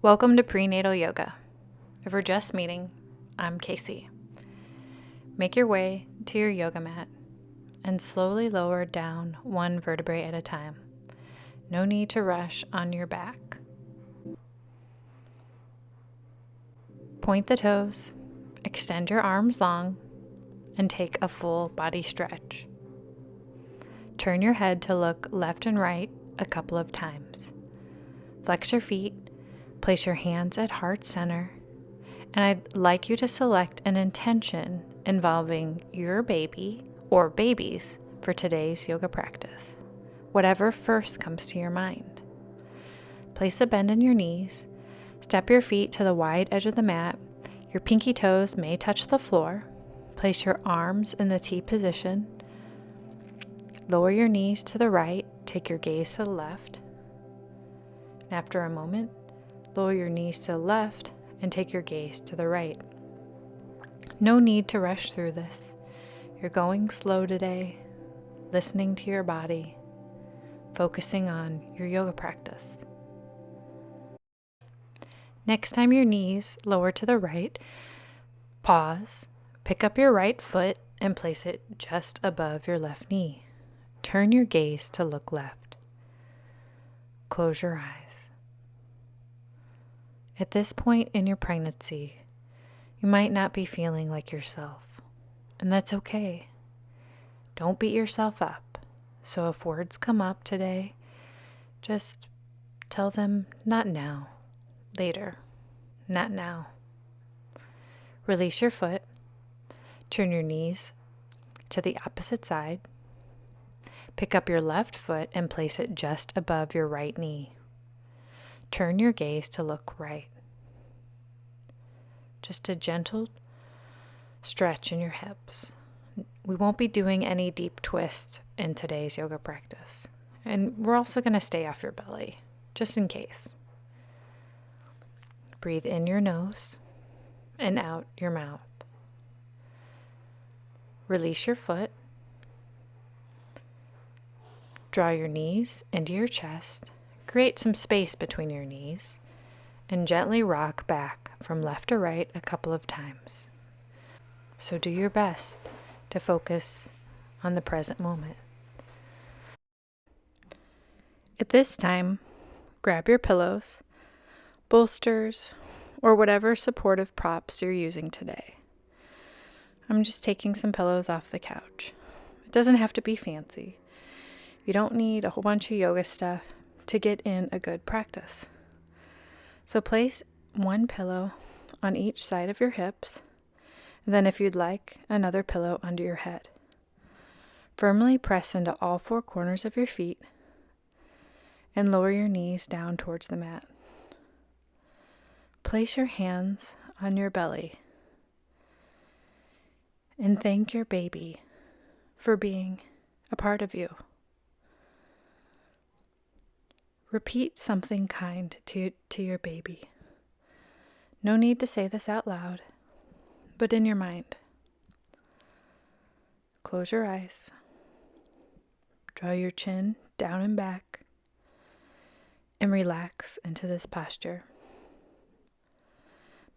Welcome to Prenatal Yoga. If we're just meeting, I'm Casey. Make your way to your yoga mat and slowly lower down one vertebrae at a time. No need to rush on your back. Point the toes, extend your arms long, and take a full body stretch. Turn your head to look left and right a couple of times. Flex your feet, place your hands at heart center, and I'd like you to select an intention involving your baby or babies for today's yoga practice, whatever first comes to your mind. Place a bend in your knees, step your feet to the wide edge of the mat, your pinky toes may touch the floor, place your arms in the T position, lower your knees to the right, take your gaze to the left, and after a moment, lower your knees to the left and take your gaze to the right. No need to rush through this. You're going slow today, listening to your body, focusing on your yoga practice. Next time your knees lower to the right, pause, pick up your right foot and place it just above your left knee. Turn your gaze to look left. Close your eyes. At this point in your pregnancy, you might not be feeling like yourself, and that's okay. Don't beat yourself up. So if words come up today, just tell them, not now, later, not now. Release your foot, turn your knees to the opposite side, pick up your left foot and place it just above your right knee. Turn your gaze to look right. Just a gentle stretch in your hips. We won't be doing any deep twists in today's yoga practice. And we're also going to stay off your belly, just in case. Breathe in your nose and out your mouth. Release your foot. Draw your knees into your chest. Create some space between your knees and gently rock back from left to right a couple of times. So do your best to focus on the present moment. At this time, grab your pillows, bolsters, or whatever supportive props you're using today. I'm just taking some pillows off the couch. It doesn't have to be fancy. You don't need a whole bunch of yoga stuff to get in a good practice. So place one pillow on each side of your hips, and then if you'd like, another pillow under your head. Firmly press into all four corners of your feet and lower your knees down towards the mat. Place your hands on your belly and thank your baby for being a part of you. Repeat something kind to your baby. No need to say this out loud, but in your mind. Close your eyes. Draw your chin down and back and relax into this posture.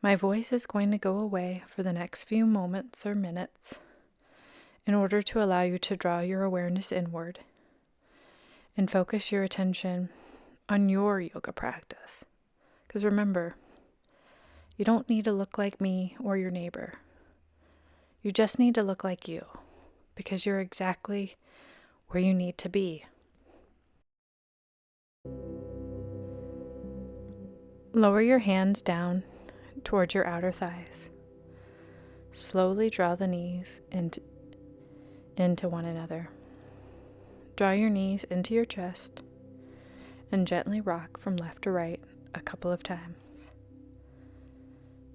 My voice is going to go away for the next few moments or minutes in order to allow you to draw your awareness inward and focus your attention on your yoga practice. Because remember, you don't need to look like me or your neighbor. You just need to look like you, because you're exactly where you need to be. Lower your hands down towards your outer thighs. Slowly draw the knees into one another. Draw your knees into your chest and gently rock from left to right a couple of times.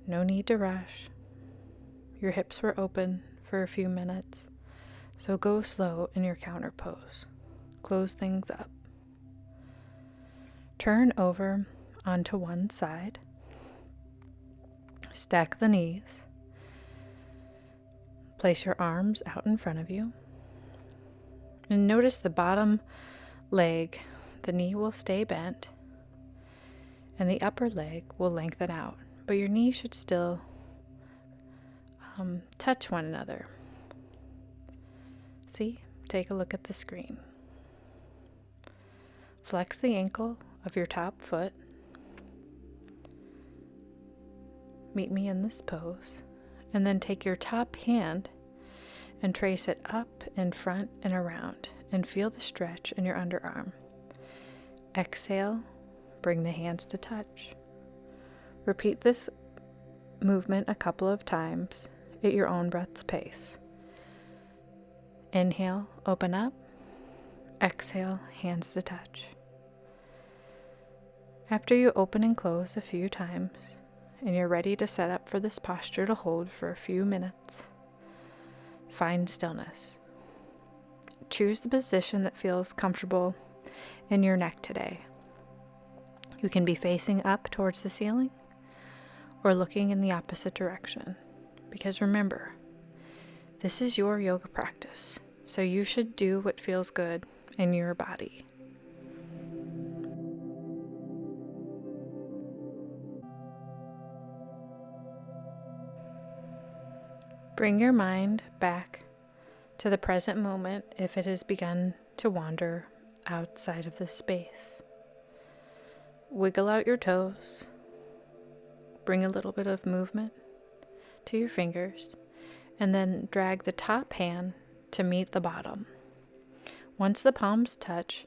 No need to rush. Your hips were open for a few minutes, so go slow in your counter pose. Close things up. Turn over onto one side. Stack the knees. Place your arms out in front of you. And notice the bottom leg. The knee will stay bent. and the upper leg will lengthen out, but your knees should still touch one another. See? Take a look at the screen. Flex the ankle of your top foot. Meet me in this pose. And then take your top hand and trace it up, in front, and around. And feel the stretch in your underarm. Exhale, bring the hands to touch. Repeat this movement a couple of times at your own breath's pace. Inhale, open up. Exhale, hands to touch. After you open and close a few times, and you're ready to set up for this posture to hold for a few minutes, find stillness. Choose the position that feels comfortable in your neck today. You can be facing up towards the ceiling or looking in the opposite direction. Because remember, this is your yoga practice, so you should do what feels good in your body. Bring your mind back to the present moment if it has begun to wander outside of this space. Wiggle out your toes. Bring a little bit of movement to your fingers, and then drag the top hand to meet the bottom. Once the palms touch,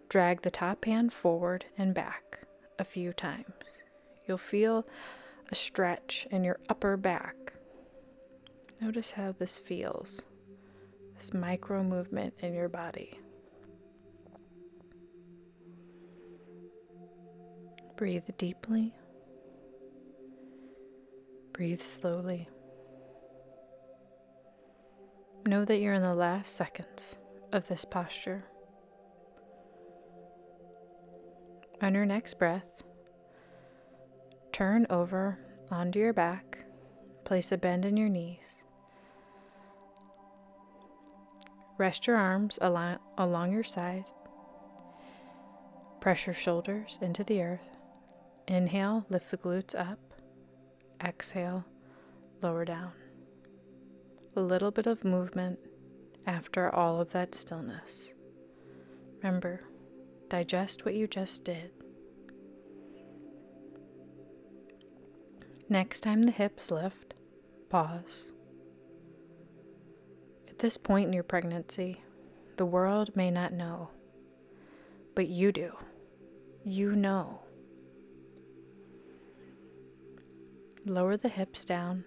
drag the top hand forward and back a few times. You'll feel a stretch in your upper back. Notice how this feels, this micro movement in your body. Breathe deeply. Breathe slowly. Know that you're in the last seconds of this posture. On your next breath, turn over onto your back. Place a bend in your knees. Rest your arms along your sides. Press your shoulders into the earth. Inhale, lift the glutes up. Exhale, lower down. A little bit of movement after all of that stillness. Remember, digest what you just did. Next time the hips lift, pause. At this point in your pregnancy, the world may not know, but you do. You know. Lower the hips down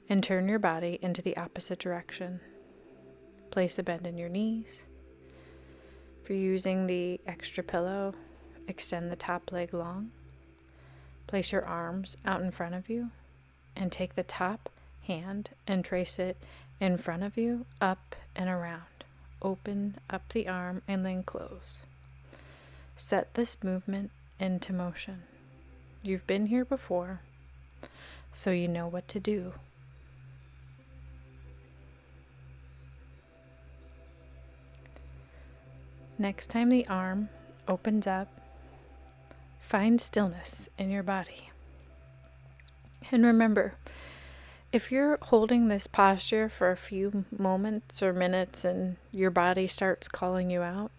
and turn your body into the opposite direction. Place a bend in your knees. If you're using the extra pillow, extend the top leg long. Place your arms out in front of you and take the top hand and trace it in front of you, up and around. Open up the arm and then close. Set this movement into motion. You've been here before, so you know what to do. Next time the arm opens up, find stillness in your body. And remember, if you're holding this posture for a few moments or minutes and your body starts calling you out,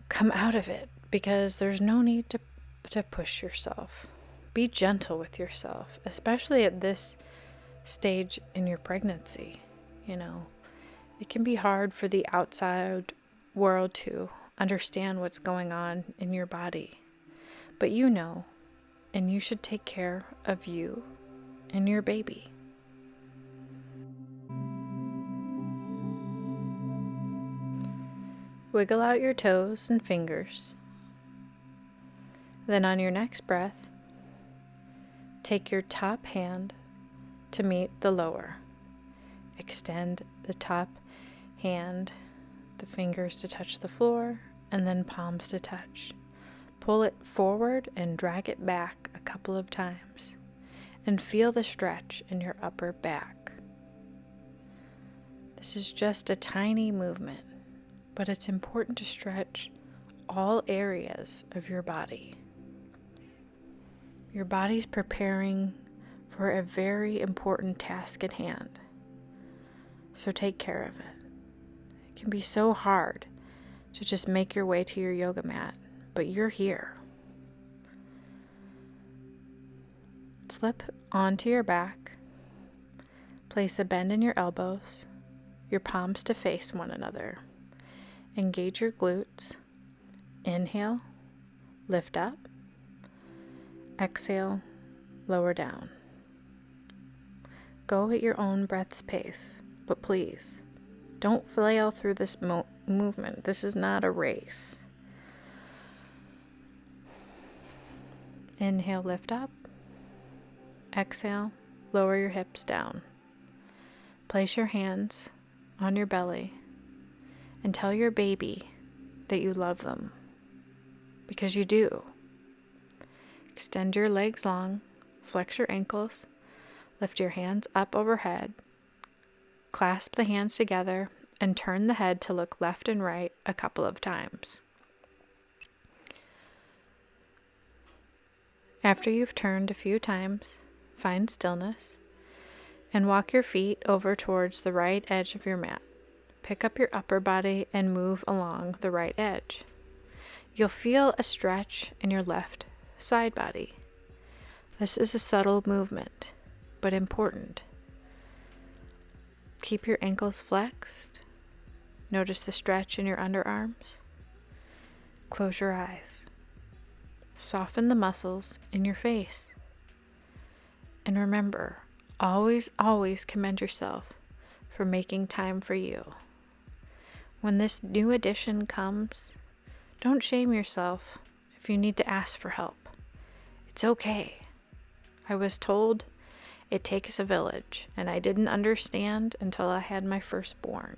come out of it, because there's no need to push yourself. Be gentle with yourself, especially at this stage in your pregnancy. It can be hard for the outside world to understand what's going on in your body. But you know, and you should take care of you and your baby. Wiggle out your toes and fingers. Then on your next breath, take your top hand to meet the lower. Extend the top hand, the fingers to touch the floor, and then palms to touch. Pull it forward and drag it back a couple of times, and feel the stretch in your upper back. This is just a tiny movement, but it's important to stretch all areas of your body. Your body's preparing for a very important task at hand. So take care of it. It can be so hard to just make your way to your yoga mat, but you're here. Flip onto your back. Place a bend in your elbows, your palms to face one another. Engage your glutes. Inhale, lift up. Exhale, lower down. Go at your own breath's pace, but please, don't flail through this movement. This is not a race. Inhale, lift up. Exhale, lower your hips down. Place your hands on your belly and tell your baby that you love them, because you do. Extend your legs long, flex your ankles, lift your hands up overhead, clasp the hands together, and turn the head to look left and right a couple of times. After you've turned a few times, find stillness and walk your feet over towards the right edge of your mat. Pick up your upper body and move along the right edge. You'll feel a stretch in your left side body. This is a subtle movement, but important. Keep your ankles flexed. Notice the stretch in your underarms. Close your eyes. Soften the muscles in your face. And remember, always, always commend yourself for making time for you. When this new addition comes, don't shame yourself if you need to ask for help. It's okay. I was told it takes a village, and I didn't understand until I had my firstborn.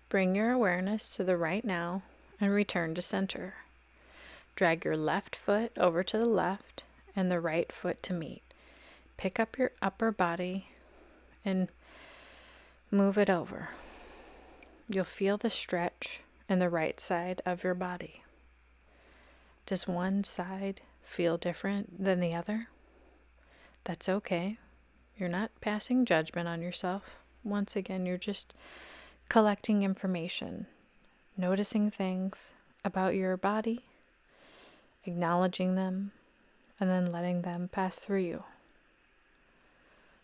Bring your awareness to the right now and return to center. Drag your left foot over to the left and the right foot to meet. Pick up your upper body and move it over. You'll feel the stretch in the right side of your body. Does one side feel different than the other? That's okay. You're not passing judgment on yourself. Once again, you're just collecting information, noticing things about your body, acknowledging them, and then letting them pass through you.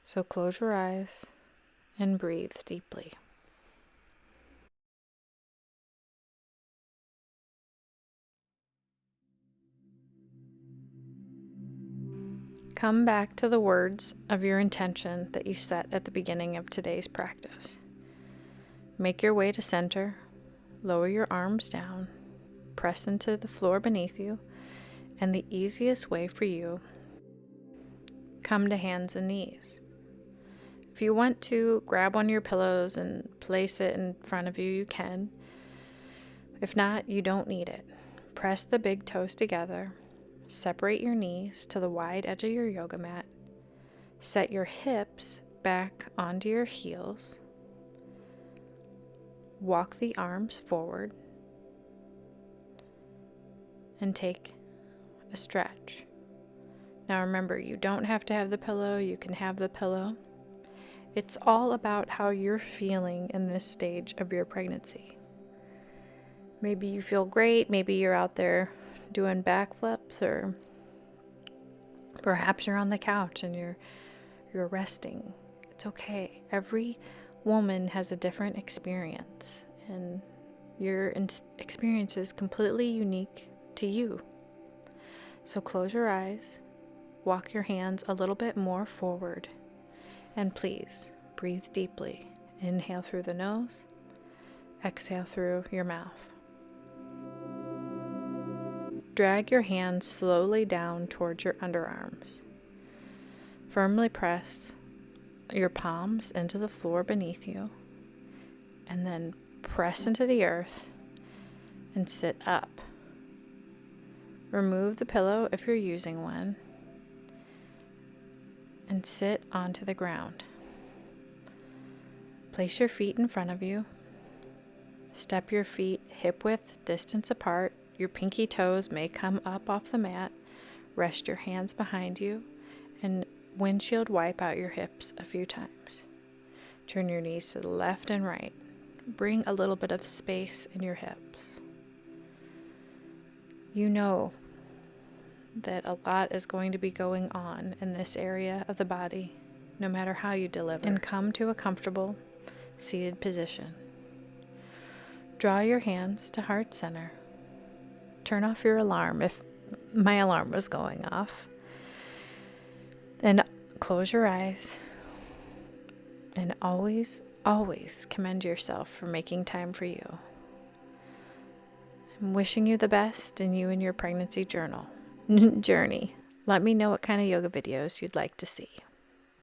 So close your eyes and breathe deeply. Come back to the words of your intention that you set at the beginning of today's practice. Make your way to center, lower your arms down, press into the floor beneath you, and the easiest way for you, come to hands and knees. If you want to grab one of your pillows and place it in front of you, you can. If not, you don't need it. Press the big toes together. Separate your knees to the wide edge of your yoga mat. Set your hips back onto your heels. Walk the arms forward. And take a stretch. Now remember, you don't have to have the pillow. You can have the pillow. It's all about how you're feeling in this stage of your pregnancy. Maybe you feel great. Maybe you're out there doing backflips, or perhaps you're on the couch and you're resting. It's okay. Every woman has a different experience, and your experience is completely unique to you. So close your eyes, walk your hands a little bit more forward, and please breathe deeply. Inhale through the nose, exhale through your mouth. Drag your hands slowly down towards your underarms. Firmly press your palms into the floor beneath you, and then press into the earth and sit up. Remove the pillow if you're using one, and sit onto the ground. Place your feet in front of you. Step your feet hip-width distance apart. Your pinky toes may come up off the mat. Rest your hands behind you and windshield wipe out your hips a few times. Turn your knees to the left and right. Bring a little bit of space in your hips. You know that a lot is going to be going on in this area of the body, no matter how you deliver. And come to a comfortable seated position. Draw your hands to heart center. Turn off your alarm if my alarm was going off. And close your eyes. And always, always commend yourself for making time for you. I'm wishing you the best in you and your pregnancy journey. Let me know what kind of yoga videos you'd like to see.